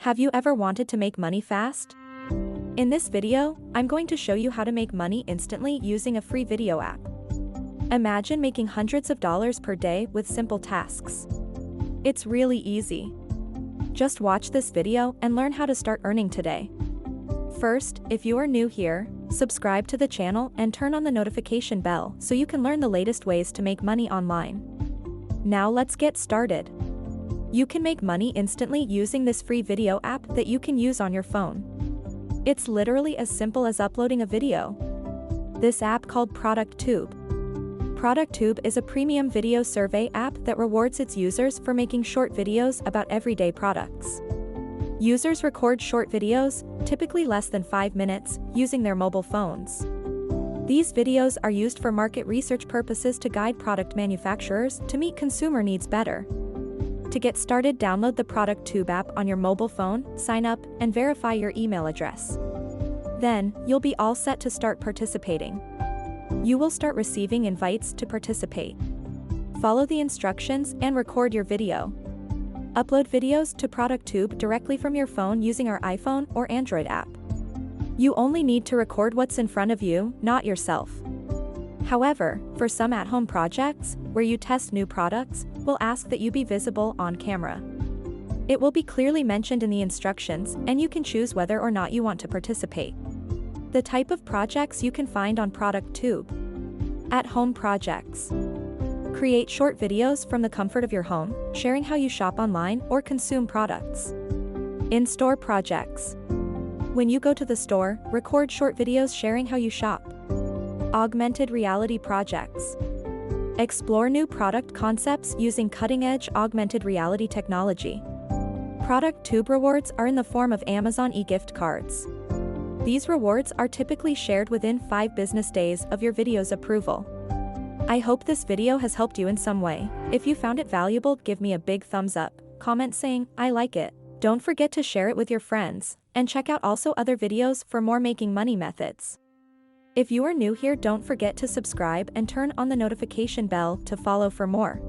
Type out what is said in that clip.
Have you ever wanted to make money fast? In this video, I'm going to show you how to make money instantly using a free video app. Imagine making hundreds of dollars per day with simple tasks. It's really easy. Just watch this video and learn how to start earning today. First, if you are new here, subscribe to the channel and turn on the notification bell so you can learn the latest ways to make money online. Now let's get started. You can make money instantly using this free video app that you can use on your phone. It's literally as simple as uploading a video. This app called ProductTube. ProductTube is a premium video survey app that rewards its users for making short videos about everyday products. Users record short videos, typically less than 5 minutes, using their mobile phones. These videos are used for market research purposes to guide product manufacturers to meet consumer needs better. To get started, download the ProductTube app on your mobile phone, sign up, and verify your email address. Then, you'll be all set to start participating. You will start receiving invites to participate. Follow the instructions and record your video. Upload videos to ProductTube directly from your phone using our iPhone or Android app. You only need to record what's in front of you, not yourself. However, for some at-home projects, where you test new products, we'll ask that you be visible on camera. It will be clearly mentioned in the instructions, and you can choose whether or not you want to participate. The type of projects you can find on ProductTube. At-home projects. Create short videos from the comfort of your home, sharing how you shop online or consume products. In-store projects. When you go to the store, record short videos sharing how you shop. Augmented reality projects. Explore new product concepts using cutting-edge augmented reality technology. ProductTube rewards are in the form of Amazon e-gift cards. These rewards are typically shared within 5 business days of your video's approval. I hope this video has helped you in some way. If you found it valuable, give me a big thumbs up, comment saying, "I like it." Don't forget to share it with your friends, and check out also other videos for more making money methods. If you are new here, don't forget to subscribe and turn on the notification bell to follow for more.